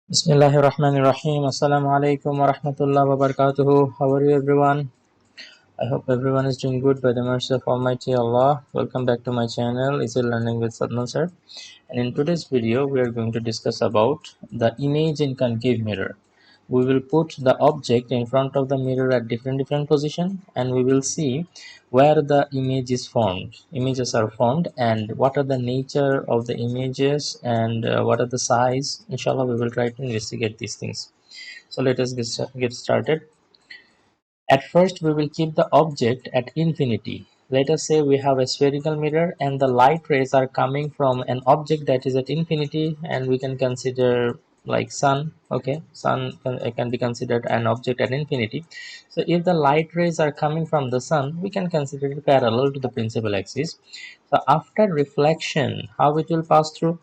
Bismillahirrahmanirrahim. Assalamu alaikum wa rahmatullahi wa barakatuhu. How are you, everyone? I hope everyone is doing good by the mercy of Almighty Allah. Welcome back to my channel, Easy Learning with Sadman Sir. And in today's video, we are going to discuss about the image in concave mirror. We will put the object in front of the mirror at different position, and we will see where the image is formed. Images are formed, and what are the nature of the images, and what are the size. Inshallah, we will try to investigate these things. So let us get started. At first, we will keep the object at infinity. Let us say we have a spherical mirror and the light rays are coming from an object that is at infinity, and we can consider like sun. Okay, sun can be considered an object at infinity. So if the light rays are coming from the sun, we can consider it parallel to the principal axis. So after reflection, how it will pass through?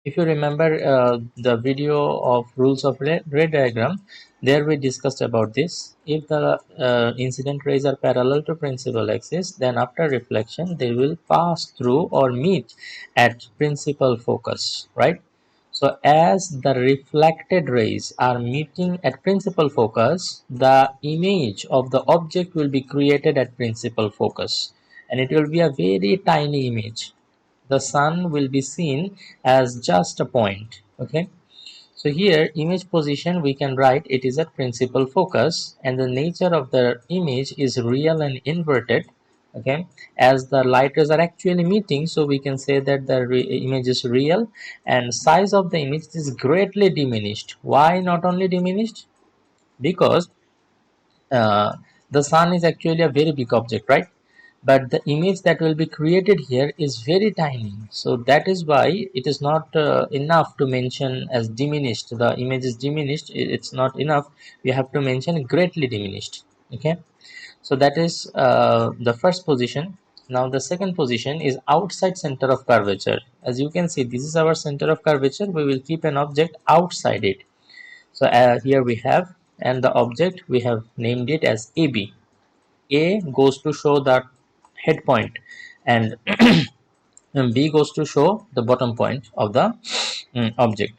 If you remember the video of rules of ray diagram, there we discussed about this. If the incident rays are parallel to principal axis, then after reflection they will pass through or meet at principal focus, right? So as the reflected rays are meeting at principal focus, the image of the object will be created at principal focus, and it will be a very tiny image. The sun will be seen as just a point. Okay, so here image position, we can write it is at principal focus, and the nature of the image is real and inverted. Okay, as the light rays are actually meeting, so we can say that the image is real, and size of the image is greatly diminished. Why not only diminished? Because the sun is actually a very big object, right? But the image that will be created here is very tiny, so that is why it is not enough to mention as diminished. The image is diminished, it's not enough. We have to mention greatly diminished. Okay, so that is the first position. Now the second position is outside center of curvature. As you can see, this is our center of curvature. We will keep an object outside it. So here we have, and the object we have named it as AB. A goes to show the head point, and B goes to show the bottom point of the object.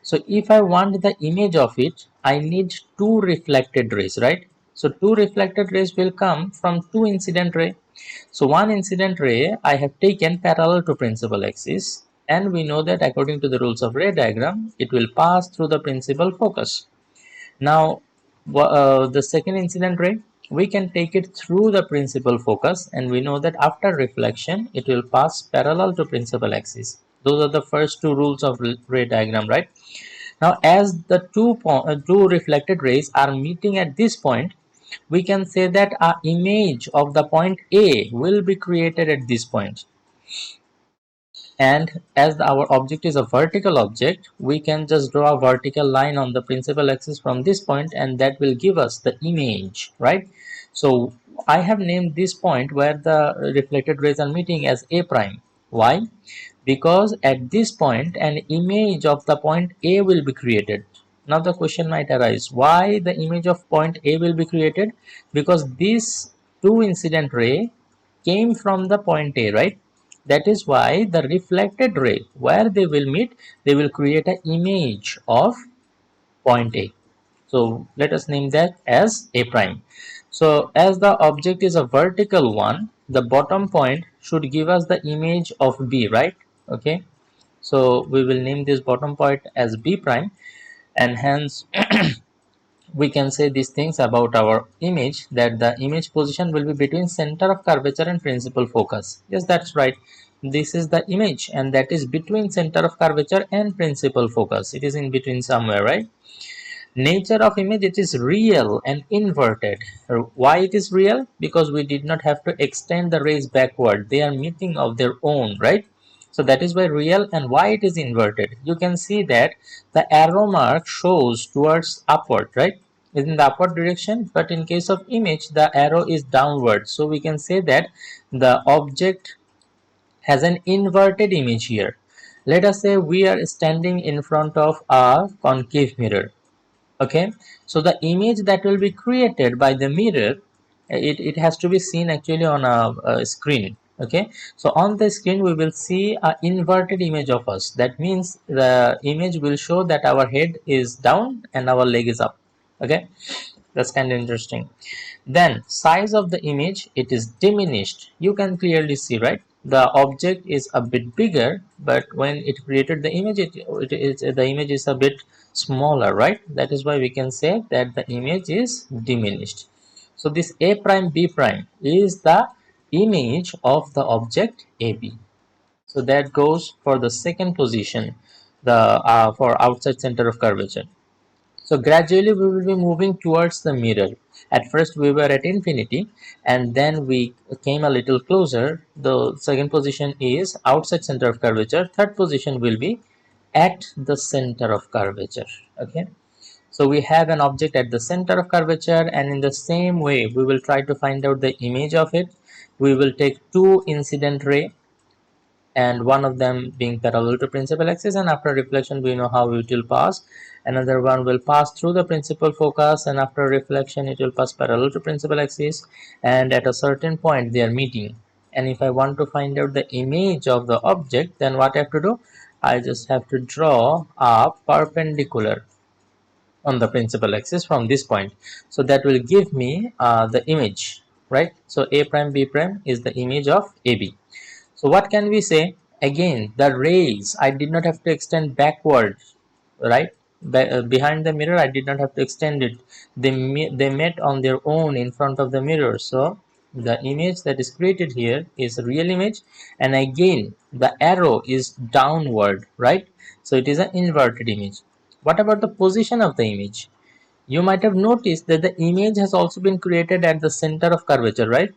So if I want the image of it, I need two reflected rays, right? So two reflected rays will come from two incident ray. So one incident ray I have taken parallel to principal axis, and we know that according to the rules of ray diagram, it will pass through the principal focus. Now, the second incident ray, we can take it through the principal focus, and we know that after reflection, it will pass parallel to principal axis. Those are the first two rules of ray diagram, right? Now, as the two reflected rays are meeting at this point, we can say that an image of the point A will be created at this point. And as our object is a vertical object, we can just draw a vertical line on the principal axis from this point, and that will give us the image, right? So I have named this point where the reflected rays are meeting as A prime. Why? Because at this point an image of the point A will be created. Now the question might arise, why the image of point A will be created? Because this two incident ray came from the point A, right? That is why the reflected ray, where they will meet, they will create an image of point A. So let us name that as A prime. So as the object is a vertical one, the bottom point should give us the image of B, right? Okay, so we will name this bottom point as B prime, and hence we can say these things about our image, that the image position will be between center of curvature and principal focus. Yes, that's right. This is the image, and that is between center of curvature and principal focus. It is in between somewhere, right? Nature of image, it is real and inverted. Why it is real? Because we did not have to extend the rays backward. They are meeting of their own, right? So that is why real. And why it is inverted? You can see that the arrow mark shows towards upward, right? Is in the upward direction, but in case of image the arrow is downward. So we can say that the object has an inverted image here. Let us say we are standing in front of a concave mirror. Okay, so the image that will be created by the mirror, it has to be seen actually on a screen. Okay, so on the screen we will see an inverted image of us. That means the image will show that our head is down and our leg is up. Okay, that's kind of interesting. Then size of the image, it is diminished. You can clearly see, right? The object is a bit bigger, but when it created the image, the image is a bit smaller, right? That is why we can say that the image is diminished. So this A prime B prime is the image of the object AB. So that goes for the second position, the for outside center of curvature. So gradually we will be moving towards the mirror. At first we were at infinity and then we came a little closer. The second position is outside center of curvature. Third position will be at the center of curvature. Okay. So we have an object at the center of curvature, and in the same way we will try to find out the image of it. We will take two incident ray and one of them being parallel to principal axis, and after reflection we know how it will pass. Another one will pass through the principal focus, and after reflection it will pass parallel to principal axis, and at a certain point they are meeting. And if I want to find out the image of the object, then what I have to do, I just have to draw a perpendicular on the principal axis from this point. So that will give me the image, right? So A prime B prime is the image of AB. So what can we say? Again, the rays, I did not have to extend backward, right? Behind the mirror, I did not have to extend it. They met on their own in front of the mirror. So the image that is created here is a real image. And again, the arrow is downward, right? So it is an inverted image. What about the position of the image? You might have noticed that the image has also been created at the center of curvature, right?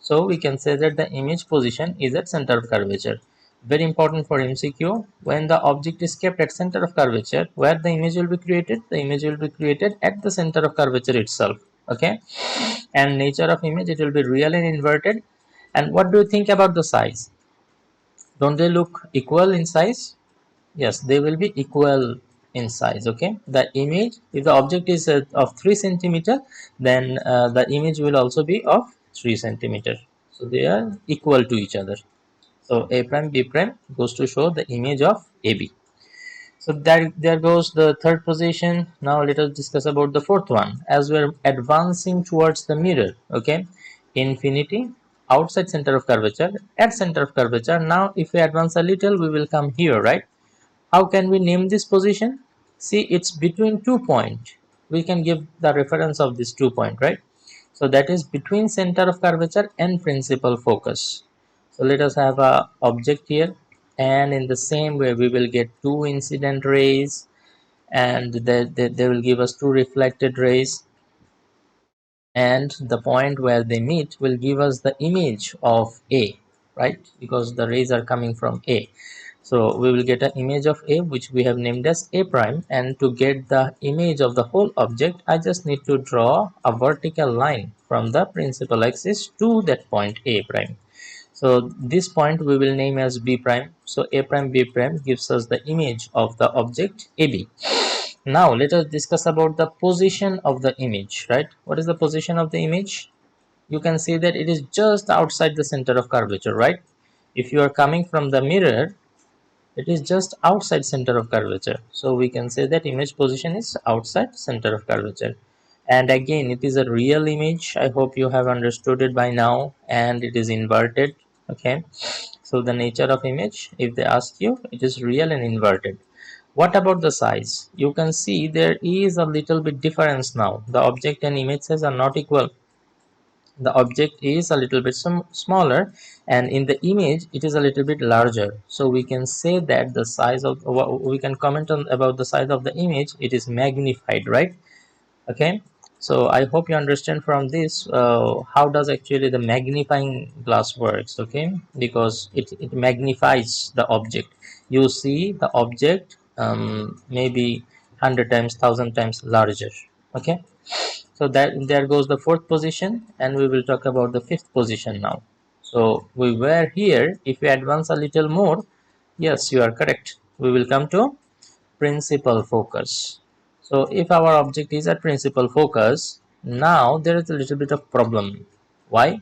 So we can say that the image position is at center of curvature. Very important for MCQ. When the object is kept at center of curvature, where the image will be created? The image will be created at the center of curvature itself. Okay. And nature of image, it will be real and inverted. And what do you think about the size? Don't they look equal in size? Yes, they will be equal in size. Okay, the image, if the object is of 3 centimeter, then the image will also be of 3 centimeter. So they are equal to each other. So A prime B prime goes to show the image of AB. So there goes the third position. Now let us discuss about the fourth one. As we are advancing towards the mirror, okay, infinity, outside center of curvature, at center of curvature. Now if we advance a little, we will come here, right? How can we name this position? See, it's between 2 points. We can give the reference of this 2 point, right? So that is between center of curvature and principal focus. So let us have a object here, and in the same way we will get two incident rays, and they will give us two reflected rays, and the point where they meet will give us the image of A, right? Because the rays are coming from A. So we will get an image of A, which we have named as A prime, and to get the image of the whole object, I just need to draw a vertical line from the principal axis to that point A prime. So this point we will name as B prime. So A prime B prime gives us the image of the object AB. Now let us discuss about the position of the image, right? What is the position of the image? You can see that it is just outside the center of curvature, right? If you are coming from the mirror, it is just outside center of curvature. So we can say that image position is outside center of curvature. And again, it is a real image. I hope you have understood it by now, and it is inverted. Okay. So the nature of image, if they ask you, it is real and inverted. What about the size? You can see there is a little bit difference now. The object and image size are not equal. The object is a little bit smaller, and in the image it is a little bit larger. So we can say that the size of, we can comment on about the size of the image, it is magnified, right? Okay, so I hope you understand from this how does actually the magnifying glass works. Okay, because it magnifies the object. You see the object maybe 100 times, 1000 times larger. Okay, so that there goes the fourth position, and we will talk about the fifth position now. So we were here. If we advance a little more, yes, you are correct, we will come to principal focus. So if our object is at principal focus, now there is a little bit of problem. Why?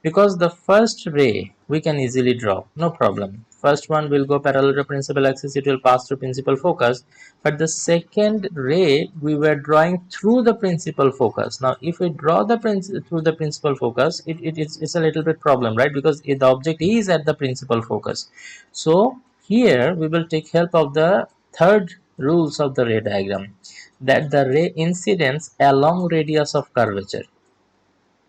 Because the first ray we can easily draw, no problem. First one will go parallel to principal axis, it will pass through principal focus. But the second ray we were drawing through the principal focus. Now if we draw the through the principal focus, it's a little bit problem, right? Because the object is at the principal focus. So here we will take help of the third rules of the ray diagram, that the ray incidence along radius of curvature.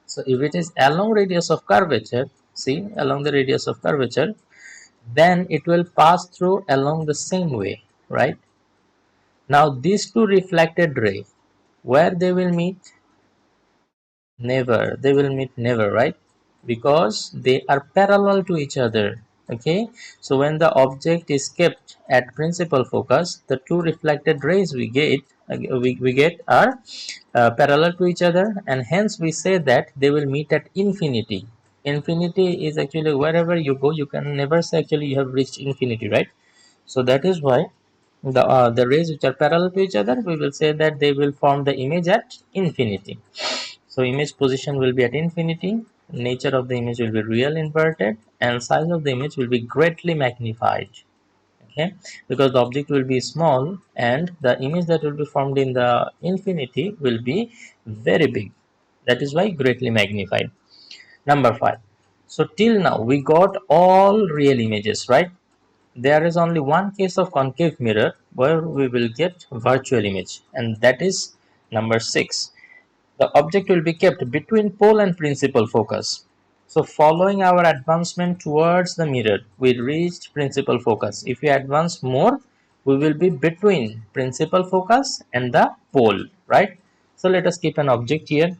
So if it is along radius of curvature, see along the radius of curvature, then it will pass through along the same way, right? Now these two reflected rays, where they will meet? Never. They will meet never, right? Because they are parallel to each other. Okay, so when the object is kept at principal focus, the two reflected rays we get are parallel to each other, and hence we say that they will meet at infinity. Infinity is actually wherever you go, you can never say actually you have reached infinity, right? So that is why the rays which are parallel to each other, we will say that they will form the image at infinity. So image position will be at infinity, nature of the image will be real inverted, and size of the image will be greatly magnified. Okay, because the object will be small and the image that will be formed in the infinity will be very big. That is why greatly magnified. Number 5. So till now we got all real images, right? There is only one case of concave mirror where we will get virtual image, and that is number 6. The object will be kept between pole and principal focus. So following our advancement towards the mirror, we reached principal focus. If we advance more, we will be between principal focus and the pole, right? So let us keep an object here,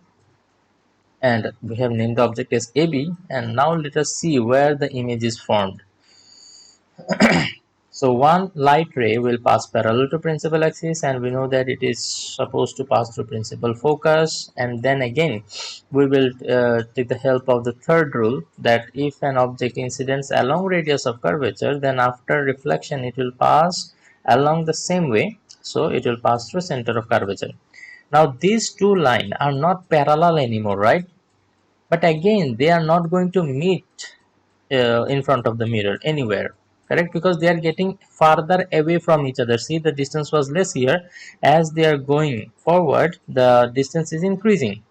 and we have named the object as AB, and now let us see where the image is formed. So one light ray will pass parallel to principal axis, and we know that it is supposed to pass through principal focus. And then again we will take the help of the third rule, that if an object incidents along radius of curvature, then after reflection it will pass along the same way, so it will pass through center of curvature. Now these two lines are not parallel anymore, right? But again they are not going to meet in front of the mirror anywhere, correct? Because they are getting farther away from each other. See, the distance was less here. As they are going forward, the distance is increasing.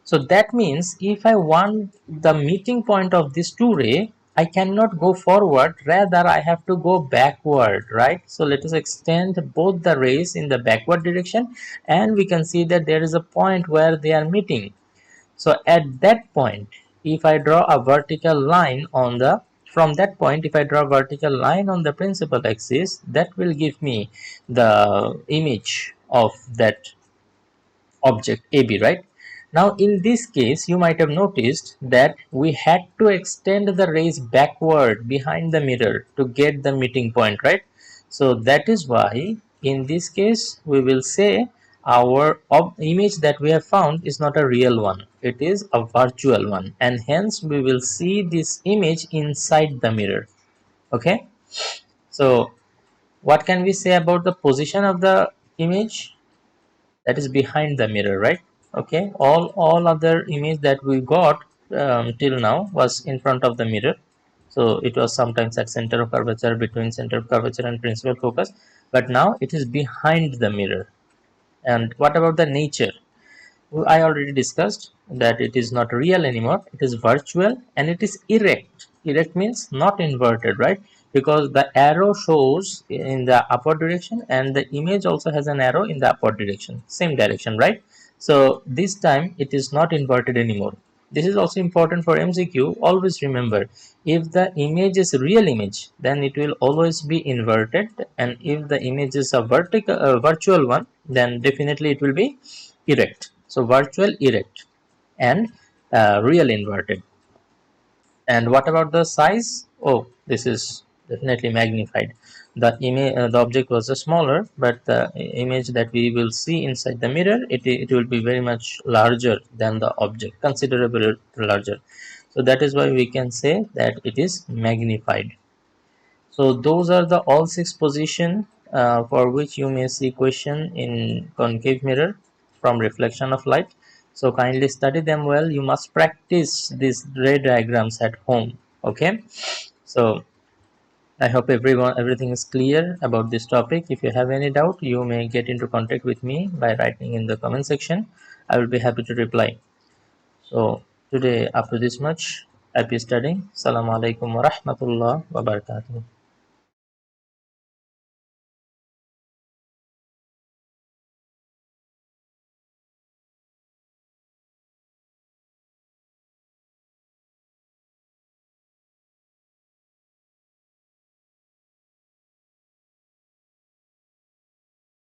So that means if I want the meeting point of this two ray, I cannot go forward, rather I have to go backward, right? So let us extend both the rays in the backward direction, and we can see that there is a point where they are meeting. So at that point, if I draw a vertical line on the, from that point, if I draw a vertical line on the principal axis, that will give me the image of that object AB, right? Now in this case, you might have noticed that we had to extend the rays backward behind the mirror to get the meeting point, right? So that is why in this case we will say our image that we have found is not a real one, it is a virtual one, and hence we will see this image inside the mirror. Okay, so what can we say about the position of the image? That is behind the mirror, right? Okay, all other image that we got till now was in front of the mirror. So it was sometimes at center of curvature, between center of curvature and principal focus, but now it is behind the mirror. And what about the nature? I already discussed that it is not real anymore, it is virtual, and it is erect. Erect means not inverted, right? Because the arrow shows in the upward direction and the image also has an arrow in the upward direction, same direction, right? So this time it is not inverted anymore. This is also important for MCQ. Always remember, if the image is real image, then it will always be inverted, and if the image is a virtual one, then definitely it will be erect. So virtual erect and real inverted. And what about the size? Oh, this is definitely magnified. The image, the object was smaller, but the image that we will see inside the mirror, it will be very much larger than the object, considerably larger. So that is why we can say that it is magnified. So those are the all 6 position for which you may see question in concave mirror from reflection of light. So kindly study them well. You must practice these ray diagrams at home. Okay, so I hope everything is clear about this topic. If you have any doubt, you may get into contact with me by writing in the comment section. I will be happy to reply. So today, after this much, happy studying. Assalamu alaikum wa rahmatullah wa barakatuh.